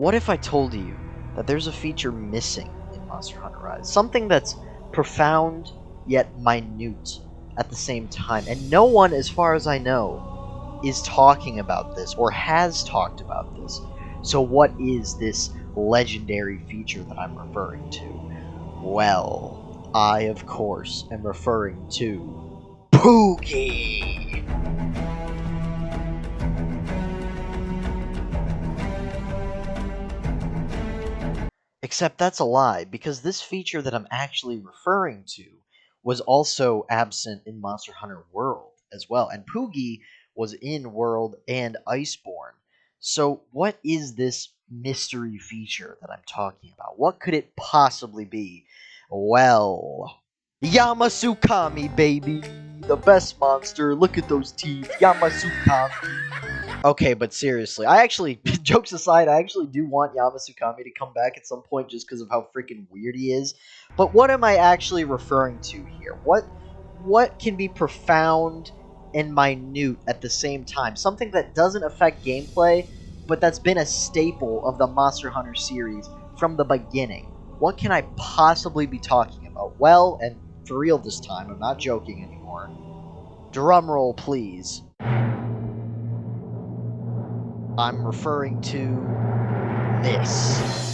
What if I told you that there's a feature missing in Monster Hunter Rise? Something that's profound yet minute at the same time. And no one, as far as I know, is talking about this or has talked about this. So what is this legendary feature that I'm referring to? Well, I, of course, am referring to Poogie! Except that's a lie, because this feature that I'm actually referring to was also absent in Monster Hunter World as well, and Poogie was in World and Iceborne. So, what is this mystery feature that I'm talking about? What could it possibly be? Well, Yamasukami, baby! The best monster! Look at those teeth! Yamasukami! Okay, but seriously, I actually, jokes aside, I actually do want Yamasukami to come back at some point just because of how freaking weird he is. But what am I actually referring to here? What can be profound and minute at the same time? Something that doesn't affect gameplay, but that's been a staple of the Monster Hunter series from the beginning. What can I possibly be talking about? Well, and for real this time, I'm not joking anymore. Drumroll, please. I'm referring to this.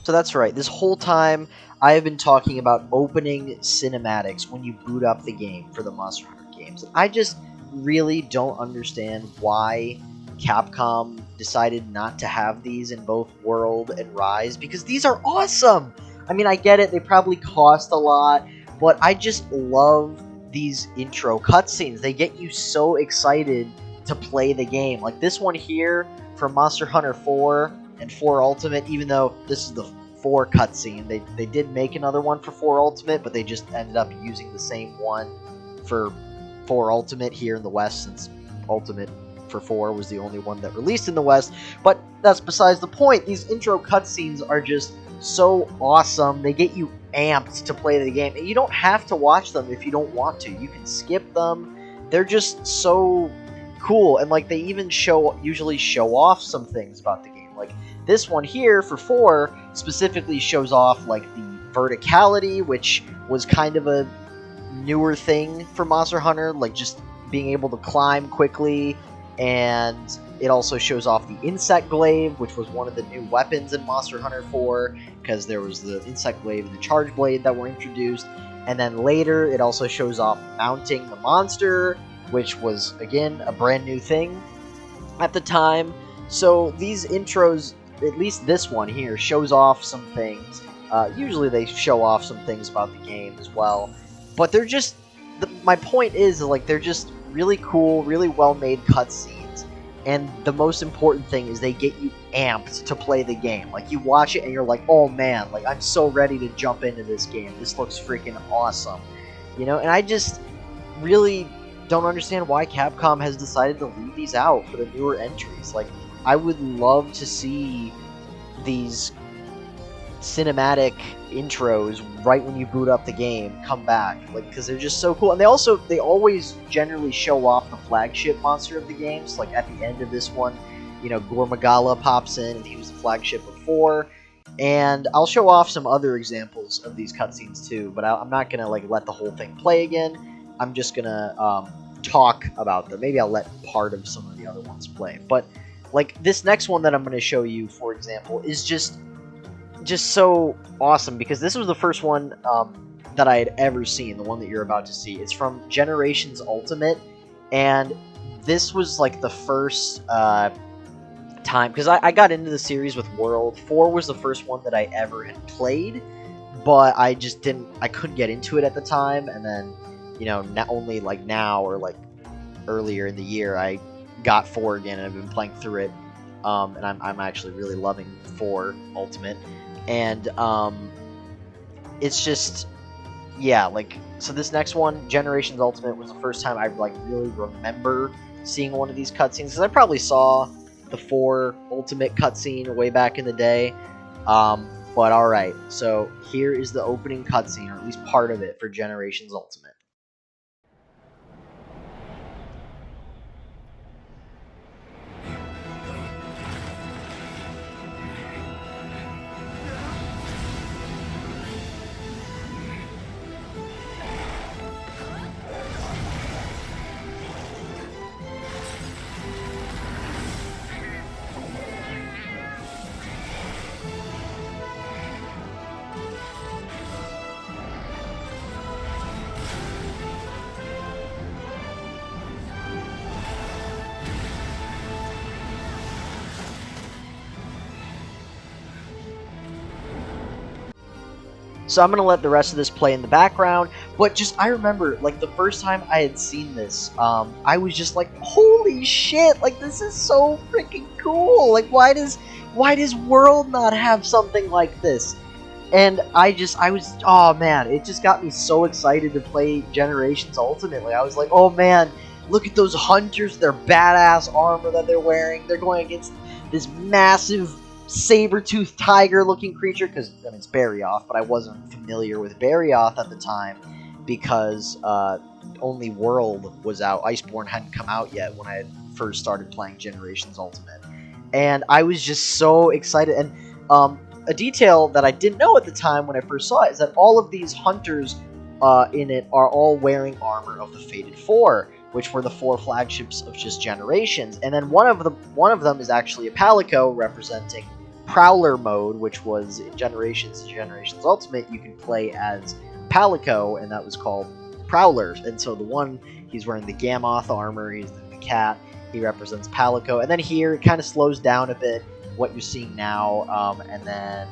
So that's right. This whole time, I have been talking about opening cinematics when you boot up the game for the Monster Hunter games. I just really don't understand why Capcom decided not to have these in both World and Rise, because these are awesome! I mean, I get it, they probably cost a lot, but I just love these intro cutscenes. They get you so excited to play the game. Like this one here from Monster Hunter 4 and 4 Ultimate, even though this is the 4 cutscene, they did make another one for 4 Ultimate, but they just ended up using the same one for 4 Ultimate here in the West, since Ultimate for 4 was the only one that released in the West. But that's besides the point. These intro cutscenes are just so awesome. They get you amped to play the game, and you don't have to watch them if you don't want to. You can skip them. They're just so cool, and like they even usually show off some things about the game. Like this one here for 4 specifically shows off like the verticality, which was kind of a newer thing for Monster Hunter, like just being able to climb quickly. And it also shows off the Insect Glaive, which was one of the new weapons in Monster Hunter 4, because there was the Insect Glaive and the Charge Blade that were introduced. And then later, it also shows off mounting the monster, which was, again, a brand new thing at the time. So these intros, at least this one here, shows off some things. Usually they show off some things about the game as well. But they're just... my point is, like, they're just really cool, really well-made cutscenes, and the most important thing is they get you amped to play the game. Like, you watch it and you're like, oh man, like, I'm so ready to jump into this game. This looks freaking awesome. You know, and I just really don't understand why Capcom has decided to leave these out for the newer entries. Like, I would love to see these cinematic intros right when you boot up the game come back, like, because they're just so cool. And they always generally show off the flagship monster of the games. Like at the end of this one, you know, Gormagala pops in, and he was the flagship before. And I'll show off some other examples of these cutscenes too, but I'm not gonna like let the whole thing play again. I'm just gonna talk about them. Maybe I'll let part of some of the other ones play. But like this next one that I'm gonna show you, for example, is just so awesome, because this was the first one that I had ever seen, the one that you're about to see. It's from Generations Ultimate, and this was like the first time, because I got into the series with World. 4 was the first one that I ever had played, but I couldn't get into it at the time, and then, you know, not only like now or like earlier in the year, I got 4 again, and I've been playing through it, and I'm actually really loving 4 Ultimate. And it's just, yeah, like, so this next one, Generations Ultimate, was the first time I like really remember seeing one of these cutscenes, because I probably saw the 4 Ultimate cutscene way back in the day. But alright, so here is the opening cutscene, or at least part of it, for Generations Ultimate. So I'm going to let the rest of this play in the background, but just, I remember, like, the first time I had seen this, I was just like, holy shit, like, this is so freaking cool, like, why does World not have something like this? And I was, oh man, it just got me so excited to play Generations Ultimately. I was like, oh man, look at those hunters, their badass armor that they're wearing, they're going against this massive saber-toothed tiger-looking creature, because, I mean, it's Barioth, but I wasn't familiar with Barioth at the time, because only World was out. Iceborne hadn't come out yet when I had first started playing Generations Ultimate. And I was just so excited, and a detail that I didn't know at the time when I first saw it is that all of these hunters in it are all wearing armor of the Fated Four, which were the 4 flagships of just Generations. And then one of them is actually a Palico, representing Prowler mode, which was in Generations Ultimate. You can play as Palico, and that was called Prowler. And so the one, he's wearing the Gammoth armor, he's the cat, He represents Palico. And then here, it kind of slows down a bit, what you're seeing now. And then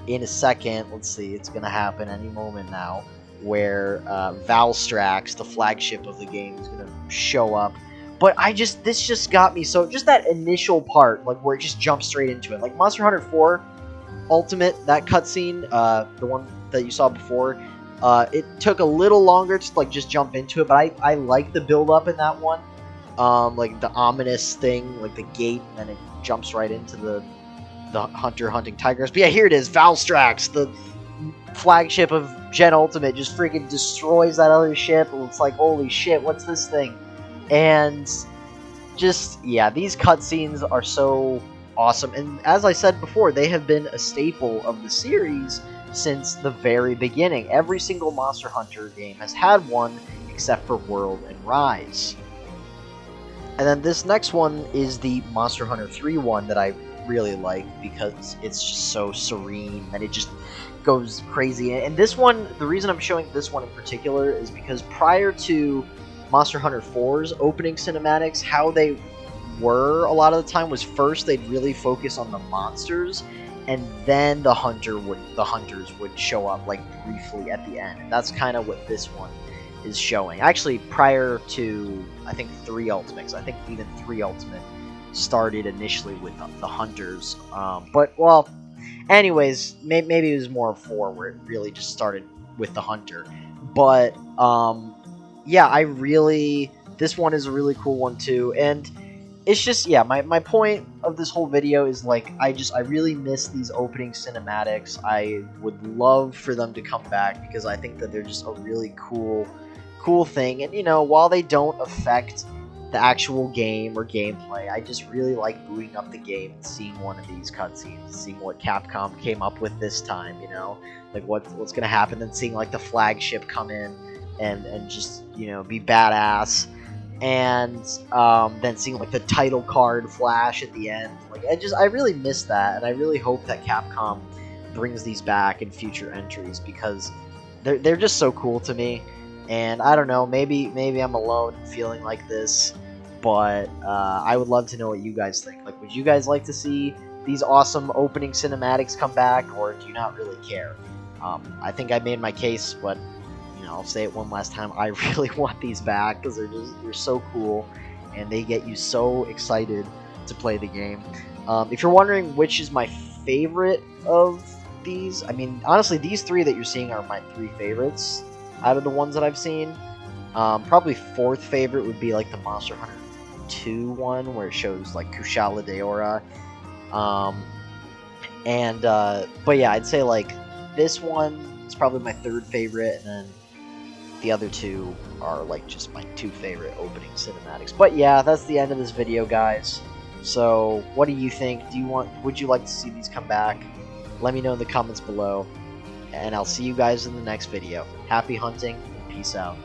in a second, let's see, it's going to happen any moment now, where Valstrax, the flagship of the game, is going to show up. But this just got me, so just that initial part, like, where it just jumps straight into it. Like, Monster Hunter 4 Ultimate, that cutscene, the one that you saw before, it took a little longer to, like, just jump into it, but I like the build-up in that one. Like, the ominous thing, like, the gate, and then it jumps right into the hunter hunting tigers. But yeah, here it is, Valstrax, the flagship of Gen Ultimate, just freaking destroys that other ship. It's like, holy shit, what's this thing? And just, yeah, these cutscenes are so awesome. And as I said before, they have been a staple of the series since the very beginning. Every single Monster Hunter game has had one, except for World and Rise. And then this next one is the Monster Hunter 3 one that I really like, because it's just so serene and it just goes crazy. And this one, the reason I'm showing this one in particular is because prior to Monster Hunter 4's opening cinematics, how they were a lot of the time was first they'd really focus on the monsters, and then the hunters would show up, like, briefly at the end. And that's kind of what this one is showing. Actually, prior to, I think, 3 Ultimates, I think even 3 Ultimate started initially with the hunters. But, well, anyways, maybe it was more of 4 where it really just started with the hunter. But, yeah, this one is a really cool one too, and it's just, yeah, my point of this whole video is, like, I really miss these opening cinematics. I would love for them to come back, because I think that they're just a really cool thing. And, you know, while they don't affect the actual game or gameplay, I just really like booting up the game and seeing one of these cutscenes, seeing what Capcom came up with this time, you know, like what's gonna happen, then seeing, like, the flagship come in and just, you know, be badass. And then seeing, like, the title card flash at the end. Like, I really miss that, and I really hope that Capcom brings these back in future entries, because they're just so cool to me. And I don't know, maybe I'm alone feeling like this, but I would love to know what you guys think. Like, would you guys like to see these awesome opening cinematics come back, or do you not really care? I think I made my case, but, you know, I'll say it one last time. I really want these back, because they're so cool, and they get you so excited to play the game. If you're wondering which is my favorite of these, I mean, honestly, these 3 that you're seeing are my 3 favorites out of the ones that I've seen. Probably 4th favorite would be, like, the Monster Hunter 2 one, where it shows, like, Kushala Daora. But yeah, I'd say, like, this one is probably my 3rd favorite, and then the other 2 are, like, just my 2 favorite opening cinematics. But yeah, that's the end of this video, guys. So, what do you think? Would you like to see these come back? Let me know in the comments below, and I'll see you guys in the next video. Happy hunting, and peace out.